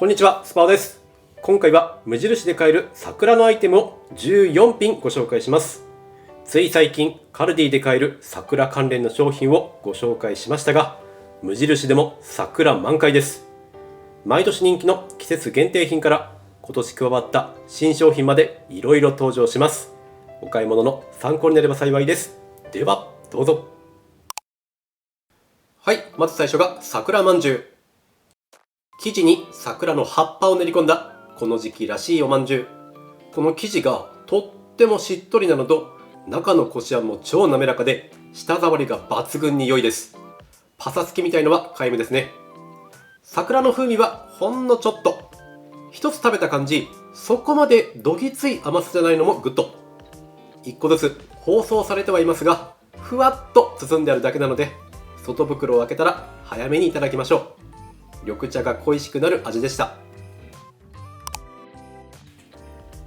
こんにちは、スパオです。今回は無印で買える桜のアイテムを14品ご紹介します。つい最近カルディで買える桜関連の商品をご紹介しましたが、無印でも桜満開です。毎年人気の季節限定品から今年加わった新商品までいろいろ登場します。お買い物の参考になれば幸いです。ではどうぞ。はい、まず最初が桜まんじゅう。生地に桜の葉っぱを練り込んだこの時期らしいおまんじゅう。この生地がとってもしっとりなのと、中のこしあんも超滑らかで舌触りが抜群に良いです。パサつきみたいのは皆無ですね。桜の風味はほんのちょっと。一つ食べた感じ、そこまでどぎつい甘さじゃないのもグッド。一個ずつ包装されてはいますが、ふわっと包んであるだけなので、外袋を開けたら早めにいただきましょう。緑茶が恋しくなる味でした。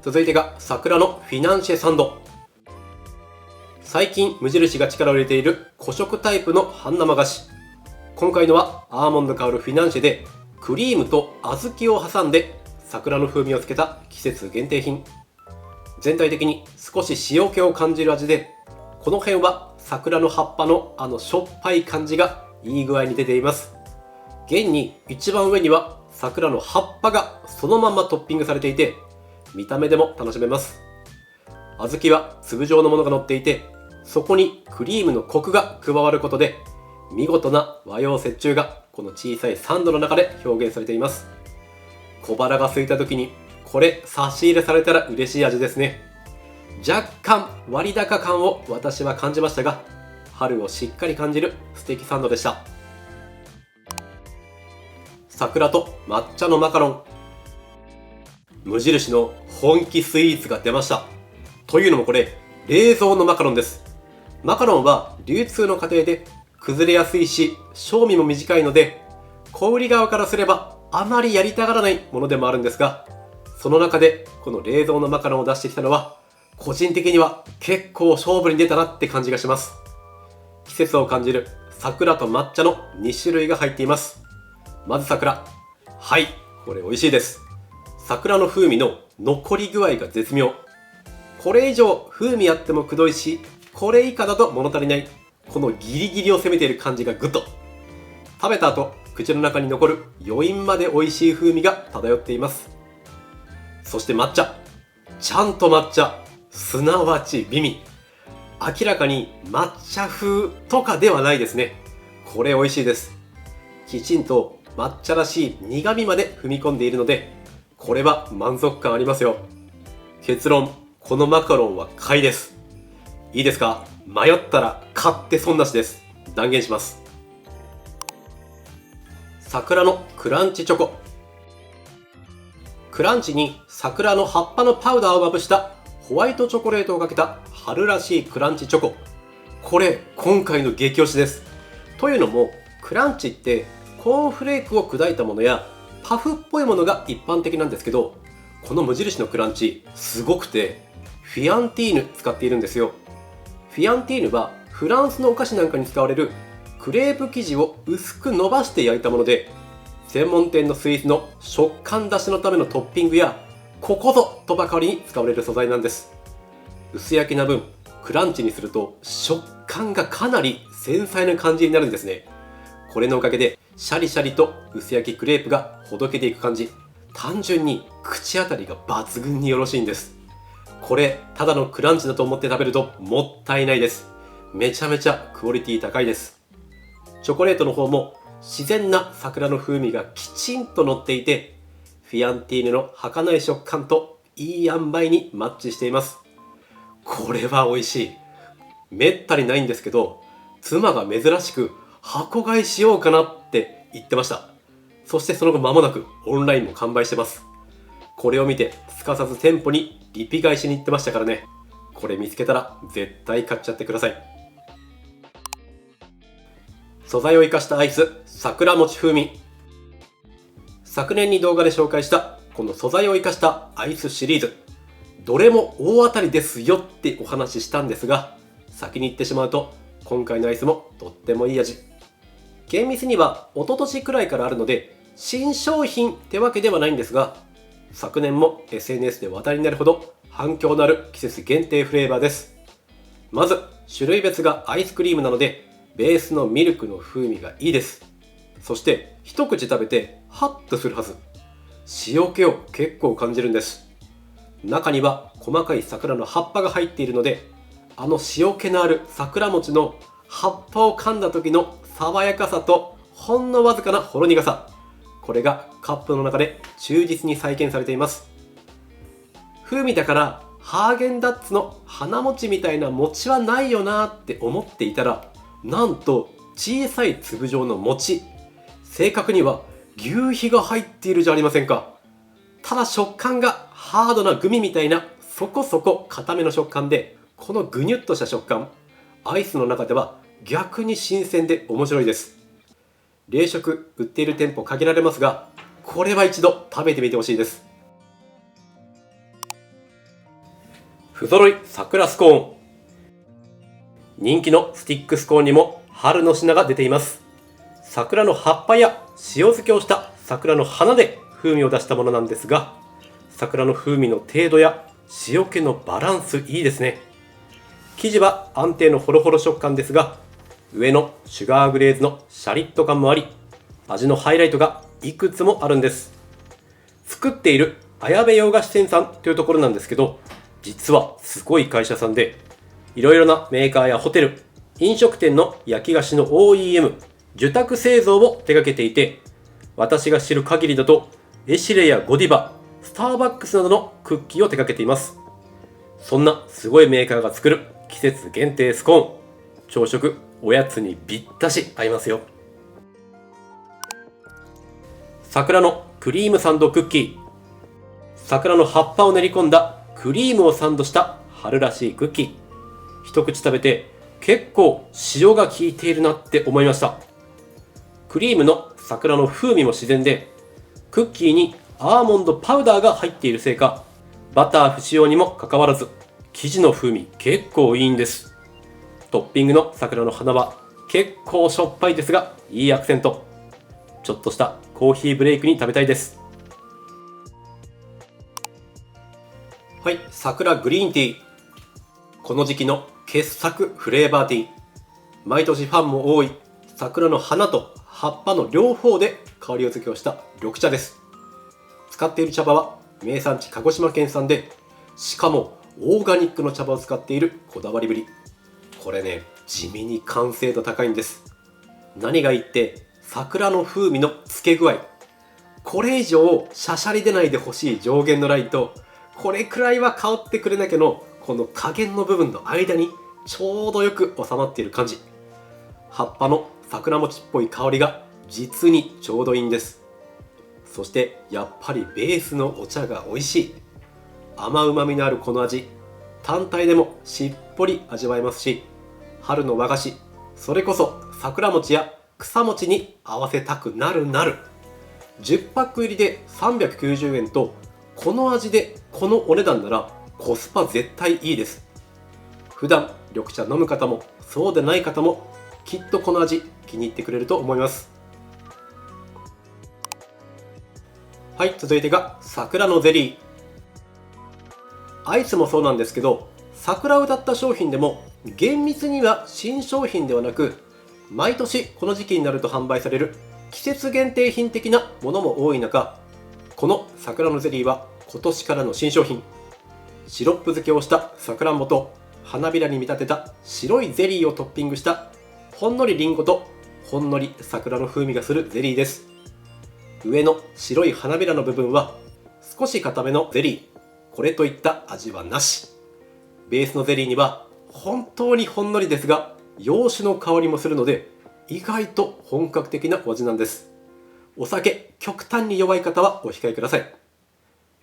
続いてが桜のフィナンシェサンド。最近無印が力を入れている古色タイプの半生菓子。今回のはアーモンド香るフィナンシェで、クリームと小豆を挟んで桜の風味をつけた季節限定品。全体的に少し塩気を感じる味で、この辺は桜の葉っぱのしょっぱい感じがいい具合に出ています。現に一番上には桜の葉っぱがそのままトッピングされていて、見た目でも楽しめます。小豆は粒状のものが乗っていて、そこにクリームのコクが加わることで、見事な和洋折衷がこの小さいサンドの中で表現されています。小腹が空いた時にこれ差し入れされたら嬉しい味ですね。若干割高感を私は感じましたが、春をしっかり感じる素敵サンドでした。桜と抹茶のマカロン。無印の本気スイーツが出ました。というのもこれ冷蔵のマカロンです。マカロンは流通の過程で崩れやすいし、賞味も短いので、小売側からすればあまりやりたがらないものでもあるんですが、その中でこの冷蔵のマカロンを出してきたのは、個人的には結構勝負に出たなって感じがします。季節を感じる桜と抹茶の2種類が入っています。まず桜。はい、これ美味しいです。桜の風味の残り具合が絶妙。これ以上風味あってもくどいし、これ以下だと物足りない。このギリギリを攻めている感じがグッと。食べた後、口の中に残る余韻まで美味しい風味が漂っています。そして抹茶。ちゃんと抹茶。すなわち美味。明らかに抹茶風とかではないですね。これ美味しいです。きちんと抹茶らしい苦味まで踏み込んでいるので、これは満足感ありますよ。結論、このマカロンは買いです。いいですか？迷ったら買って損なしです。断言します。桜のクランチチョコ。クランチに桜の葉っぱのパウダーをまぶしたホワイトチョコレートをかけた春らしいクランチチョコ。これ今回の激推しです。というのもクランチってコーンフレークを砕いたものやパフっぽいものが一般的なんですけど、この無印のクランチすごくて、フィアンティーヌ使っているんですよ。フィアンティーヌはフランスのお菓子なんかに使われるクレープ生地を薄く伸ばして焼いたもので、専門店のスイーツの食感出しのためのトッピングやここぞとばかりに使われる素材なんです。薄焼きな分クランチにすると食感がかなり繊細な感じになるんですね。これのおかげでシャリシャリと薄焼きクレープがほどけていく感じ、単純に口当たりが抜群によろしいんです。これただのクランチだと思って食べるともったいないです。めちゃめちゃクオリティ高いです。チョコレートの方も自然な桜の風味がきちんと乗っていて、フィアンティーヌの儚い食感といい塩梅にマッチしています。これは美味しい。めったにないんですけど、妻が珍しく箱買いしようかなって言ってました。そしてその後間もなくオンラインも完売してます。これを見てすかさず店舗にリピ買いしに行ってましたからね。これ見つけたら絶対買っちゃってください。素材を生かしたアイス、桜餅風味。昨年に動画で紹介したこの素材を生かしたアイスシリーズ、どれも大当たりですよってお話ししたんですが、先に言ってしまうと今回のアイスもとってもいい味。厳密には一昨年くらいからあるので、新商品ってわけではないんですが、昨年も SNS で話題になるほど反響のある季節限定フレーバーです。まず種類別がアイスクリームなので、ベースのミルクの風味がいいです。そして一口食べてハッとするはず。塩気を結構感じるんです。中には細かい桜の葉っぱが入っているので、あの塩気のある桜餅の葉っぱを噛んだ時の爽やかさとほんのわずかなほろ苦さ、これがカップの中で忠実に再現されています。風味だからハーゲンダッツの花餅みたいな餅はないよなって思っていたら、なんと小さい粒状の餅、正確には牛皮が入っているじゃありませんか。ただ食感がハードなグミみたいなそこそこ固めの食感で、このぐにゅっとした食感、アイスの中では逆に新鮮で面白いです。冷食売っている店舗限られますが、これは一度食べてみてほしいです。不揃い桜スコーン。人気のスティックスコーンにも春の品が出ています。桜の葉っぱや塩漬けをした桜の花で風味を出したものなんですが、桜の風味の程度や塩気のバランスいいですね。生地は安定のホロホロ食感ですが、上のシュガーグレーズのシャリッと感もあり、味のハイライトがいくつもあるんです。作っている綾部洋菓子店さんというところなんですけど、実はすごい会社さんで、いろいろなメーカーやホテル、飲食店の焼き菓子の OEM、受託製造を手掛けていて、私が知る限りだとエシレやゴディバ、スターバックスなどのクッキーを手掛けています。そんなすごいメーカーが作る季節限定スコーン、朝食おやつにぴったし合いますよ。桜のクリームサンドクッキー。桜の葉っぱを練り込んだクリームをサンドした春らしいクッキー。一口食べて結構塩が効いているなって思いました。クリームの桜の風味も自然で、クッキーにアーモンドパウダーが入っているせいか、バター不使用にもかかわらず生地の風味結構いいんです。トッピングの桜の花は結構しょっぱいですがいいアクセント。ちょっとしたコーヒーブレイクに食べたいです。はい、桜グリーンティー。この時期の傑作フレーバーティー。毎年ファンも多い桜の花と葉っぱの両方で香りを付けをした緑茶です。使っている茶葉は名産地鹿児島県産で、しかもオーガニックの茶葉を使っているこだわりぶり。これね、地味に完成度高いんです。何がいいって桜の風味の付け具合。これ以上しゃしゃり出ないでほしい上限のラインと、これくらいは香ってくれなきゃのこの加減の部分の間にちょうどよく収まっている感じ。葉っぱの桜餅っぽい香りが実にちょうどいいんです。そしてやっぱりベースのお茶が美味しい。甘うまみのあるこの味、単体でもしっぽり味わえますし、春の和菓子、それこそ桜餅や草餅に合わせたくなるなる。10パック入りで390円と、この味でこのお値段ならコスパ絶対いいです。普段緑茶飲む方もそうでない方もきっとこの味気に入ってくれると思います。はい、続いてが桜のゼリー。アイスもそうなんですけど、桜を歌った商品でも厳密には新商品ではなく、毎年この時期になると販売される季節限定品的なものも多い中、この桜のゼリーは今年からの新商品。シロップ漬けをしたさくらんぼと花びらに見立てた白いゼリーをトッピングしたほんのりりんごとほんのり桜の風味がするゼリーです。上の白い花びらの部分は少し固めのゼリー。これといった味はなし。ベースのゼリーには本当にほんのりですが洋酒の香りもするので、意外と本格的なお味なんです。お酒極端に弱い方はお控えください。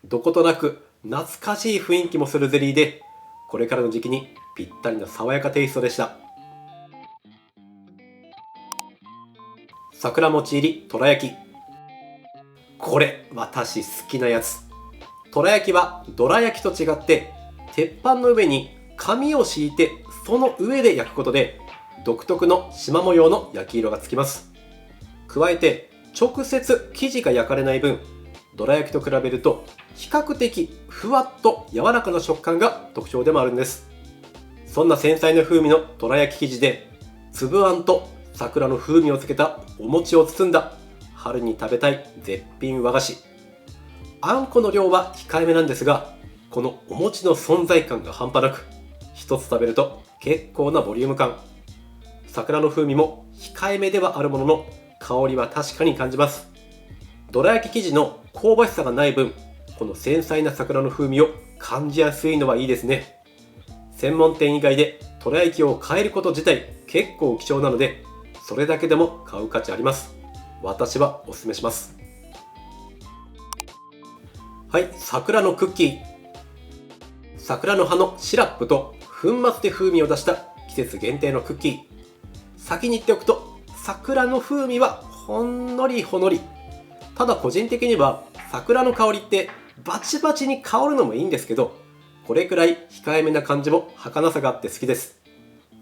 どことなく懐かしい雰囲気もするゼリーで、これからの時期にぴったりな爽やかテイストでした。桜餅入りとら焼き。これ私好きなやつ。とら焼きはどら焼きと違って鉄板の上に紙を敷いて、その上で焼くことで独特の縞模様の焼き色がつきます。加えて直接生地が焼かれない分、どら焼きと比べると比較的ふわっと柔らかな食感が特徴でもあるんです。そんな繊細な風味のどら焼き生地で、粒あんと桜の風味をつけたお餅を包んだ春に食べたい絶品和菓子。あんこの量は控えめなんですが、このお餅の存在感が半端なく、一つ食べると結構なボリューム感。桜の風味も控えめではあるものの、香りは確かに感じます。どら焼き生地の香ばしさがない分、この繊細な桜の風味を感じやすいのはいいですね。専門店以外でどら焼きを買えること自体結構貴重なので、それだけでも買う価値あります。私はおすすめします。はい、桜のクッキー。桜の葉のシラップと粉末で風味を出した季節限定のクッキー。先に言っておくと、桜の風味はほんのりほのり。ただ個人的には桜の香りってバチバチに香るのもいいんですけど、これくらい控えめな感じも儚さがあって好きです。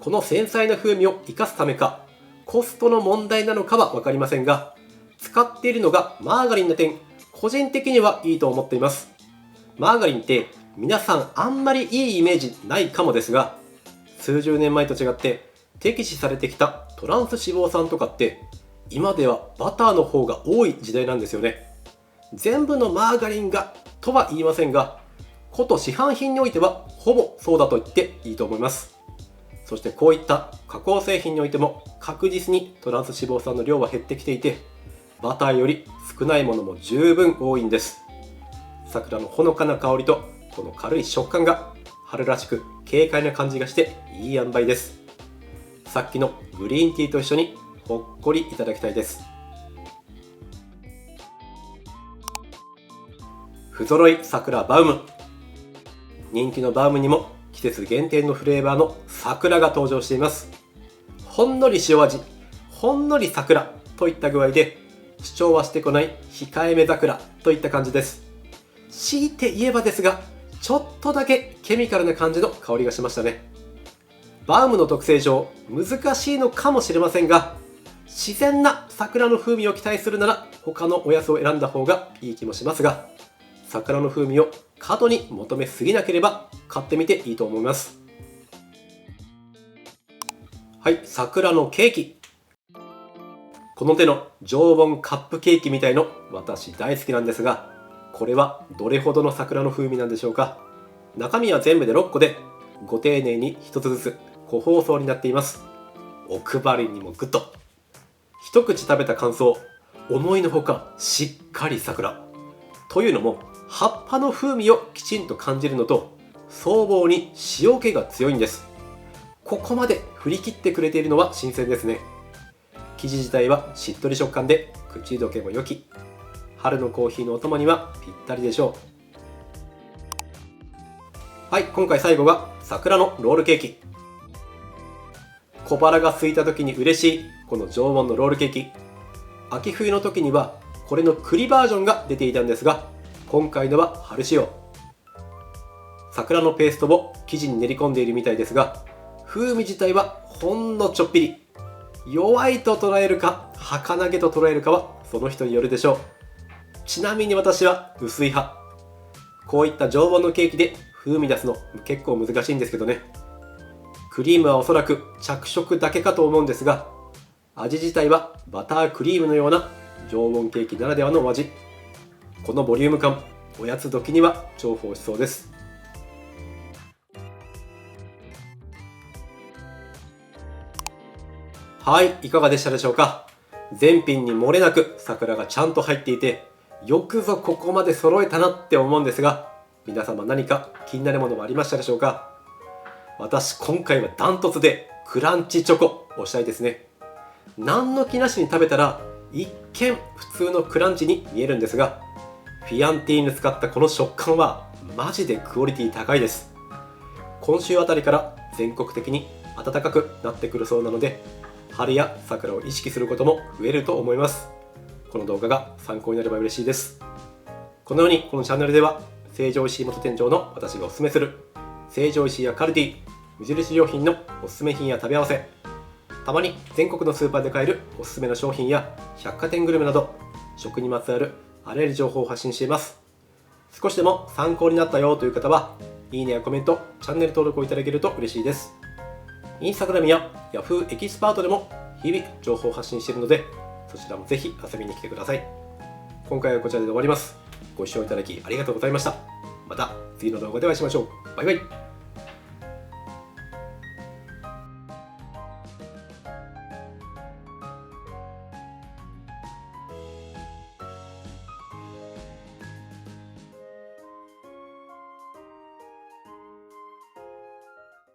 この繊細な風味を生かすためか、コストの問題なのかは分かりませんが、使っているのがマーガリンな点、個人的にはいいと思っています。マーガリンって皆さんあんまりいいイメージないかもですが、数十年前と違って摘示されてきたトランス脂肪酸とかって今ではバターの方が多い時代なんですよね。全部のマーガリンがとは言いませんが、こと市販品においてはほぼそうだと言っていいと思います。そしてこういった加工製品においても確実にトランス脂肪酸の量は減ってきていて、バターより少ないものも十分多いんです。桜のほのかな香りとこの軽い食感が春らしく軽快な感じがしていい塩梅です。さっきのグリーンティーと一緒にほっこりいただきたいです。不揃い桜バウム。人気のバウムにも季節限定のフレーバーの桜が登場しています。ほんのり塩味、ほんのり桜といった具合で、主張はしてこない控えめ桜といった感じです。強いて言えばですが、ちょっとだけケミカルな感じの香りがしましたね。バウムの特性上難しいのかもしれませんが、自然な桜の風味を期待するなら他のおやつを選んだ方がいい気もしますが、桜の風味を過度に求めすぎなければ買ってみていいと思います。はい、桜のケーキ。この手の常温カップケーキみたいの私大好きなんですが、これはどれほどの桜の風味なんでしょうか。中身は全部で6個で、ご丁寧に1つずつ個包装になっています。お配りにもグッド。一口食べた感想、思いのほかしっかり桜。というのも葉っぱの風味をきちんと感じるのと、双方に塩気が強いんです。ここまで振り切ってくれているのは新鮮ですね。生地自体はしっとり食感で口どけも良き、春のコーヒーのお供にはぴったりでしょう。はい、今回最後が桜のロールケーキ。小腹が空いた時に嬉しいこの常温のロールケーキ。秋冬の時にはこれの栗バージョンが出ていたんですが、今回のは春仕様。桜のペーストを生地に練り込んでいるみたいですが、風味自体はほんのちょっぴり。弱いと捉えるか儚げと捉えるかはその人によるでしょう。ちなみに私は薄い派。こういった常温のケーキで風味出すの結構難しいんですけどね。クリームはおそらく着色だけかと思うんですが、味自体はバタークリームのような常温ケーキならではのお味。このボリューム感、おやつ時には重宝しそうです。はい、いかがでしたでしょうか。全品に漏れなく桜がちゃんと入っていて、よくぞここまで揃えたなって思うんですが、皆様何か気になるものはありましたでしょうか。私今回はダントツでクランチチョコをしたいですね。何の気なしに食べたら一見普通のクランチに見えるんですが、フィアンティーヌ使ったこの食感はマジでクオリティ高いです。今週あたりから全国的に暖かくなってくるそうなので、春や桜を意識することも増えると思います。この動画が参考になれば嬉しいです。このようにこのチャンネルでは成城石井元店長の私がおすすめする成城石井やカルディ無印良品のおすすめ品や食べ合わせ、たまに全国のスーパーで買えるおすすめの商品や百貨店グルメなど食にまつわるあらゆる情報を発信しています。少しでも参考になったよという方はいいねやコメント、チャンネル登録をいただけると嬉しいです。インスタグラムや Yahoo エキスパートでも日々情報を発信しているので、そちらもぜひ遊びに来てください。今回はこちらで終わります。ご視聴いただきありがとうございました。また次の動画でお会いしましょう。バイバイ。